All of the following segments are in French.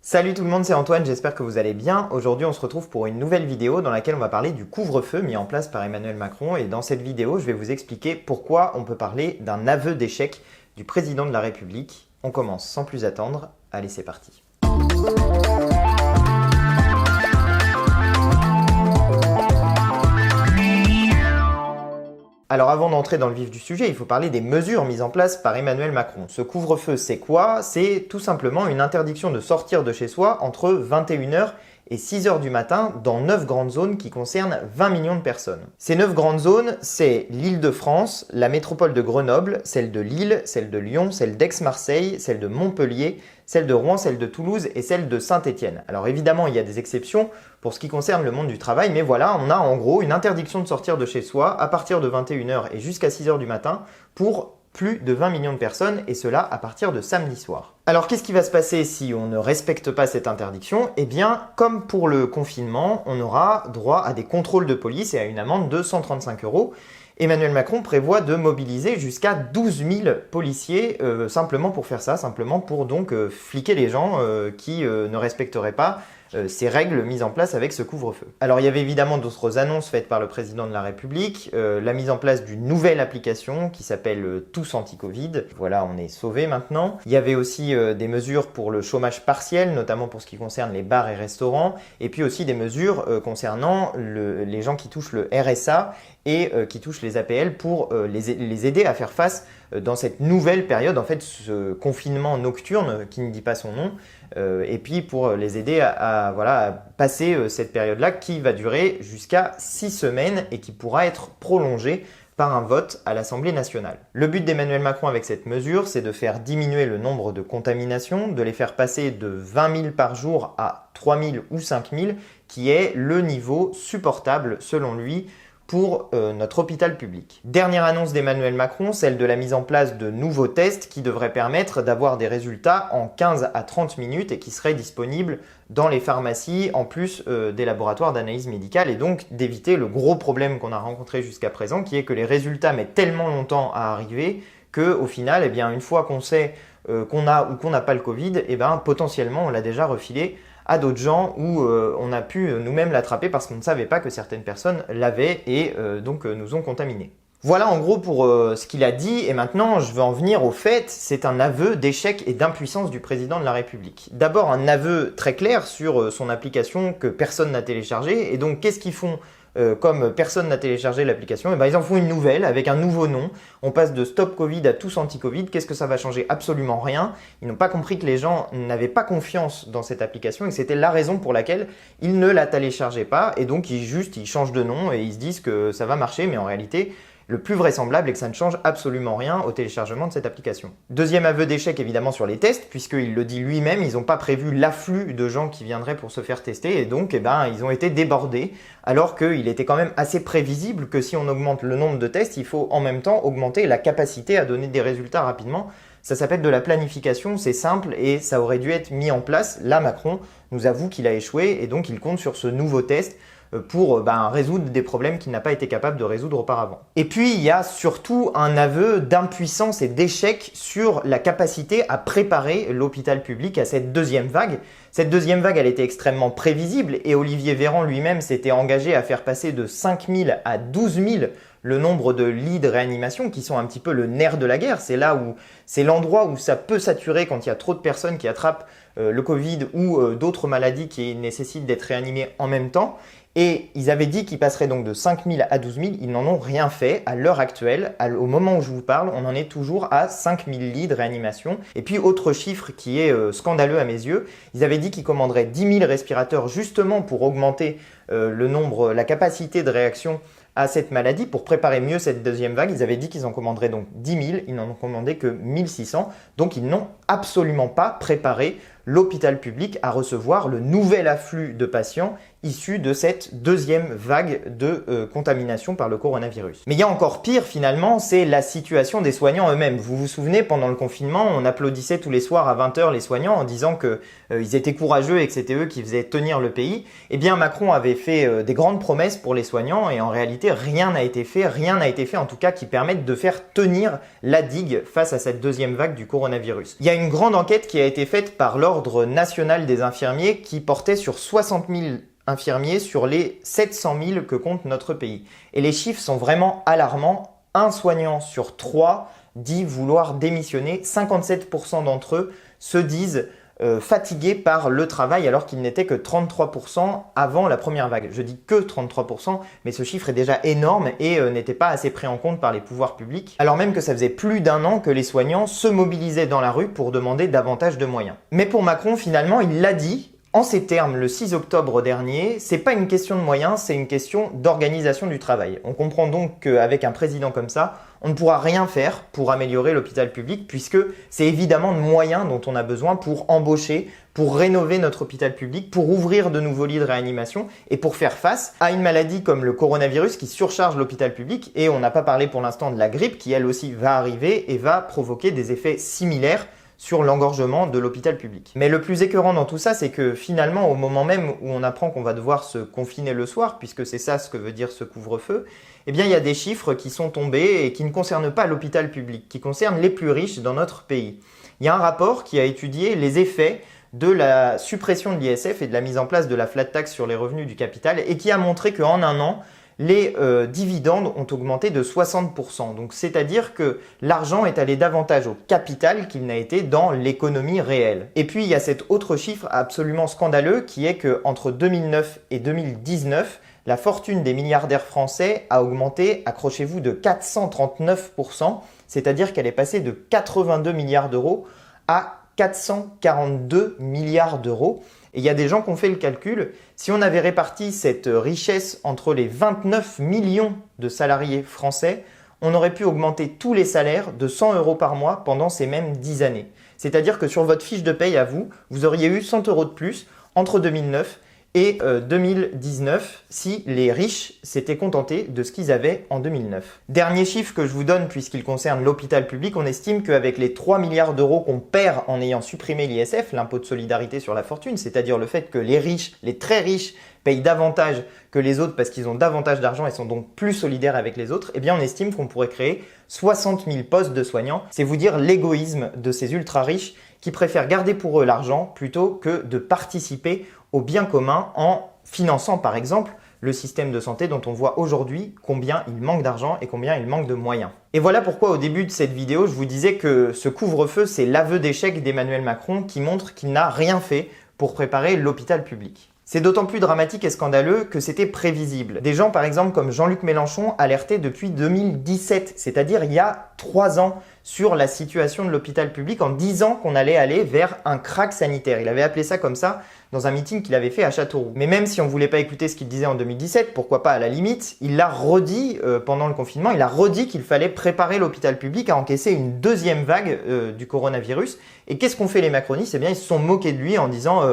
Salut tout le monde, c'est Antoine, j'espère que vous allez bien. Aujourd'hui, on se retrouve pour une nouvelle vidéo dans laquelle on va parler du couvre-feu mis en place par Emmanuel Macron. Et dans cette vidéo, je vais vous expliquer pourquoi on peut parler d'un aveu d'échec du président de la République. On commence sans plus attendre. Allez, c'est parti. Alors avant d'entrer dans le vif du sujet, il faut parler des mesures mises en place par Emmanuel Macron. Ce couvre-feu, c'est quoi? C'est tout simplement une interdiction de sortir de chez soi entre 21h et 6h du matin dans 9 grandes zones qui concernent 20 millions de personnes. Ces 9 grandes zones, c'est l'Île-de-France, la métropole de Grenoble, celle de Lille, celle de Lyon, celle d'Aix-Marseille, celle de Montpellier, celle de Rouen, celle de Toulouse et celle de Saint-Étienne. Alors évidemment, il y a des exceptions pour ce qui concerne le monde du travail, mais voilà, on a en gros une interdiction de sortir de chez soi à partir de 21h et jusqu'à 6h du matin pour plus de 20 millions de personnes, et cela à partir de samedi soir. Alors qu'est-ce qui va se passer si on ne respecte pas cette interdiction? Eh bien, comme pour le confinement, on aura droit à des contrôles de police et à une amende de 135 €. Emmanuel Macron prévoit de mobiliser jusqu'à 12 000 policiers simplement pour faire ça, simplement pour donc fliquer les gens qui ne respecteraient pas ces règles mises en place avec ce couvre-feu. Alors il y avait évidemment d'autres annonces faites par le président de la République, la mise en place d'une nouvelle application qui s'appelle Tous Anti-Covid. Voilà, on est sauvés maintenant. Il y avait aussi des mesures pour le chômage partiel, notamment pour ce qui concerne les bars et restaurants, et puis aussi des mesures concernant les gens qui touchent le RSA et qui touchent les APL pour les aider à faire face dans cette nouvelle période, en fait, ce confinement nocturne qui ne dit pas son nom, et puis pour les aider à passer cette période-là qui va durer jusqu'à 6 semaines et qui pourra être prolongée par un vote à l'Assemblée nationale. Le but d'Emmanuel Macron avec cette mesure, c'est de faire diminuer le nombre de contaminations, de les faire passer de 20 000 par jour à 3 000 ou 5 000, qui est le niveau supportable selon lui pour notre hôpital public. Dernière annonce d'Emmanuel Macron, celle de la mise en place de nouveaux tests qui devraient permettre d'avoir des résultats en 15 à 30 minutes et qui seraient disponibles dans les pharmacies en plus des laboratoires d'analyse médicale, et donc d'éviter le gros problème qu'on a rencontré jusqu'à présent, qui est que les résultats mettent tellement longtemps à arriver qu'au final, eh bien, une fois qu'on sait qu'on a ou qu'on n'a pas le Covid, eh bien, potentiellement on l'a déjà refilé à d'autres gens où on a pu nous-mêmes l'attraper parce qu'on ne savait pas que certaines personnes l'avaient et donc nous ont contaminés. Voilà en gros pour ce qu'il a dit, et maintenant je veux en venir au fait, c'est un aveu d'échec et d'impuissance du président de la République. D'abord un aveu très clair sur son application que personne n'a téléchargée, et donc qu'est-ce qu'ils font comme personne n'a téléchargé l'application? Eh ben, ils en font une nouvelle avec un nouveau nom. On passe de Stop Covid à Tous Anti-Covid. Qu'est-ce que ça va changer? Absolument rien. Ils n'ont pas compris que les gens n'avaient pas confiance dans cette application et que c'était la raison pour laquelle ils ne la téléchargeaient pas. Et donc ils changent de nom et ils se disent que ça va marcher, mais en réalité, le plus vraisemblable est que ça ne change absolument rien au téléchargement de cette application. Deuxième aveu d'échec évidemment sur les tests, puisqu'il le dit lui-même, ils n'ont pas prévu l'afflux de gens qui viendraient pour se faire tester, et donc ils ont été débordés, alors qu'il était quand même assez prévisible que si on augmente le nombre de tests, il faut en même temps augmenter la capacité à donner des résultats rapidement. Ça s'appelle de la planification, c'est simple et ça aurait dû être mis en place. Là, Macron nous avoue qu'il a échoué et donc il compte sur ce nouveau test pour résoudre des problèmes qu'il n'a pas été capable de résoudre auparavant. Et puis, il y a surtout un aveu d'impuissance et d'échec sur la capacité à préparer l'hôpital public à cette deuxième vague. Cette deuxième vague, elle était extrêmement prévisible et Olivier Véran lui-même s'était engagé à faire passer de 5 000 à 12 000 le nombre de lits de réanimation qui sont un petit peu le nerf de la guerre. C'est là où c'est l'endroit où ça peut saturer quand il y a trop de personnes qui attrapent le Covid ou d'autres maladies qui nécessitent d'être réanimées en même temps. Et ils avaient dit qu'ils passeraient donc de 5 000 à 12 000. Ils n'en ont rien fait. À l'heure actuelle, au moment où je vous parle, on en est toujours à 5 000 lits de réanimation. Et puis, autre chiffre qui est scandaleux à mes yeux, ils avaient dit qu'ils commanderaient 10 000 respirateurs justement pour augmenter la capacité de réaction à cette maladie pour préparer mieux cette deuxième vague. Ils avaient dit qu'ils en commanderaient donc 10 000, ils n'en ont commandé que 1 600. Donc ils n'ont absolument pas préparé l'hôpital public à recevoir le nouvel afflux de patients issus de cette deuxième vague de contamination par le coronavirus. Mais il y a encore pire finalement, c'est la situation des soignants eux-mêmes. Vous vous souvenez, pendant le confinement, on applaudissait tous les soirs à 20 h les soignants en disant qu'ils étaient courageux et que c'était eux qui faisaient tenir le pays. Eh bien Macron avait fait des grandes promesses pour les soignants et en réalité rien n'a été fait en tout cas qui permette de faire tenir la digue face à cette deuxième vague du coronavirus. Il y a y a une grande enquête qui a été faite par l'Ordre national des infirmiers qui portait sur 60 000 infirmiers sur les 700 000 que compte notre pays. Et les chiffres sont vraiment alarmants. Un soignant sur 3 dit vouloir démissionner. 57% d'entre eux se disent fatigués par le travail alors qu'il n'était que 33% avant la première vague. Je dis que 33%, mais ce chiffre est déjà énorme et n'était pas assez pris en compte par les pouvoirs publics, alors même que ça faisait plus d'un an que les soignants se mobilisaient dans la rue pour demander davantage de moyens. Mais pour Macron, finalement, il l'a dit en ces termes le 6 octobre dernier, c'est pas une question de moyens, c'est une question d'organisation du travail. On comprend donc qu'avec un président comme ça, on ne pourra rien faire pour améliorer l'hôpital public puisque c'est évidemment de moyens dont on a besoin pour embaucher, pour rénover notre hôpital public, pour ouvrir de nouveaux lits de réanimation et pour faire face à une maladie comme le coronavirus qui surcharge l'hôpital public. Et on n'a pas parlé pour l'instant de la grippe qui elle aussi va arriver et va provoquer des effets similaires sur l'engorgement de l'hôpital public. Mais le plus écœurant dans tout ça, c'est que finalement, au moment même où on apprend qu'on va devoir se confiner le soir, puisque c'est ça ce que veut dire ce couvre-feu, eh bien il y a des chiffres qui sont tombés et qui ne concernent pas l'hôpital public, qui concernent les plus riches dans notre pays. Il y a un rapport qui a étudié les effets de la suppression de l'ISF et de la mise en place de la flat tax sur les revenus du capital et qui a montré qu'en un an, les dividendes ont augmenté de 60%. Donc c'est-à-dire que l'argent est allé davantage au capital qu'il n'a été dans l'économie réelle. Et puis il y a cet autre chiffre absolument scandaleux qui est qu'entre 2009 et 2019, la fortune des milliardaires français a augmenté, accrochez-vous, de 439%, c'est-à-dire qu'elle est passée de 82 milliards d'euros à 442 milliards d'euros. Et il y a des gens qui ont fait le calcul, si on avait réparti cette richesse entre les 29 millions de salariés français, on aurait pu augmenter tous les salaires de 100 € par mois pendant ces mêmes 10 années. C'est-à-dire que sur votre fiche de paye à vous, vous auriez eu 100 € de plus entre 2009 et 2019 si les riches s'étaient contentés de ce qu'ils avaient en 2009. Dernier chiffre que je vous donne puisqu'il concerne l'hôpital public, on estime qu'avec les 3 milliards d'euros qu'on perd en ayant supprimé l'ISF, l'impôt de solidarité sur la fortune, c'est-à-dire le fait que les riches, les très riches, payent davantage que les autres parce qu'ils ont davantage d'argent et sont donc plus solidaires avec les autres, eh bien on estime qu'on pourrait créer 60 000 postes de soignants. C'est vous dire l'égoïsme de ces ultra riches qui préfèrent garder pour eux l'argent plutôt que de participer au bien commun en finançant par exemple le système de santé dont on voit aujourd'hui combien il manque d'argent et combien il manque de moyens. Et voilà pourquoi au début de cette vidéo, je vous disais que ce couvre-feu, c'est l'aveu d'échec d'Emmanuel Macron qui montre qu'il n'a rien fait pour préparer l'hôpital public. C'est d'autant plus dramatique et scandaleux que c'était prévisible. Des gens par exemple comme Jean-Luc Mélenchon alertaient depuis 2017, c'est-à-dire il y a 3 ans, sur la situation de l'hôpital public en disant qu'on allait aller vers un krach sanitaire. Il avait appelé ça comme ça dans un meeting qu'il avait fait à Châteauroux. Mais même si on ne voulait pas écouter ce qu'il disait en 2017, pourquoi pas à la limite, il l'a redit pendant le confinement, il a redit qu'il fallait préparer l'hôpital public à encaisser une deuxième vague du coronavirus. Et qu'est-ce qu'ont fait les macronistes? Eh bien, ils se sont moqués de lui en disant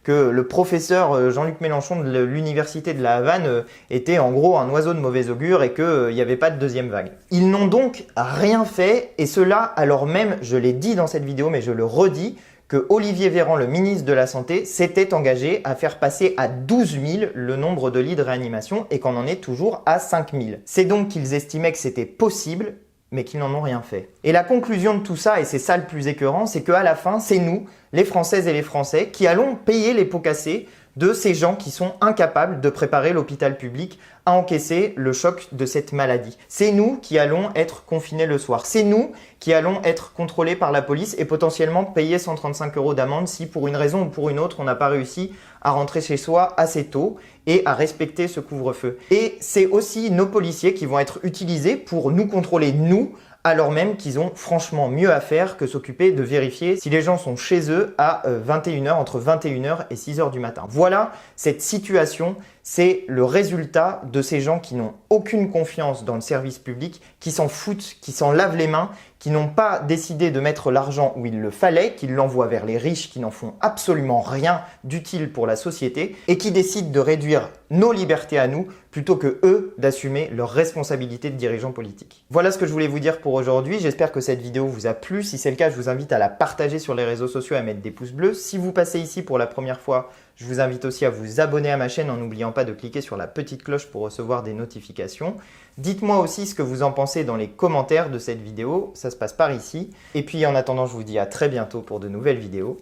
que le professeur Jean-Luc Mélenchon de l'université de la Havane était en gros un oiseau de mauvais augure et qu'il n'y avait pas de deuxième vague. Ils n'ont donc rien fait et cela alors même, je l'ai dit dans cette vidéo mais je le redis, que Olivier Véran, le ministre de la Santé, s'était engagé à faire passer à 12 000 le nombre de lits de réanimation et qu'on en est toujours à 5 000. C'est donc qu'ils estimaient que c'était possible, mais qu'ils n'en ont rien fait. Et la conclusion de tout ça, et c'est ça le plus écœurant, c'est qu'à la fin, c'est nous, les Françaises et les Français, qui allons payer les pots cassés de ces gens qui sont incapables de préparer l'hôpital public à encaisser le choc de cette maladie. C'est nous qui allons être confinés le soir. C'est nous qui allons être contrôlés par la police et potentiellement payer 135 € d'amende si pour une raison ou pour une autre, on n'a pas réussi à rentrer chez soi assez tôt et à respecter ce couvre-feu. Et c'est aussi nos policiers qui vont être utilisés pour nous contrôler, nous, alors même qu'ils ont franchement mieux à faire que s'occuper de vérifier si les gens sont chez eux à 21h, entre 21h et 6h du matin. Voilà, cette situation, c'est le résultat de ces gens qui n'ont aucune confiance dans le service public, qui s'en foutent, qui s'en lavent les mains, qui n'ont pas décidé de mettre l'argent où il le fallait, qui l'envoient vers les riches qui n'en font absolument rien d'utile pour la société et qui décident de réduire nos libertés à nous plutôt que eux d'assumer leurs responsabilités de dirigeants politiques. Voilà ce que je voulais vous dire pour aujourd'hui. J'espère que cette vidéo vous a plu. Si c'est le cas, je vous invite à la partager sur les réseaux sociaux et à mettre des pouces bleus. Si vous passez ici pour la première fois, Je vous invite aussi à vous abonner à ma chaîne en n'oubliant pas de cliquer sur la petite cloche pour recevoir des notifications. Dites-moi aussi ce que vous en pensez dans les commentaires de cette vidéo, ça se passe par ici. Et puis en attendant, je vous dis à très bientôt pour de nouvelles vidéos.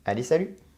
Allez, salut!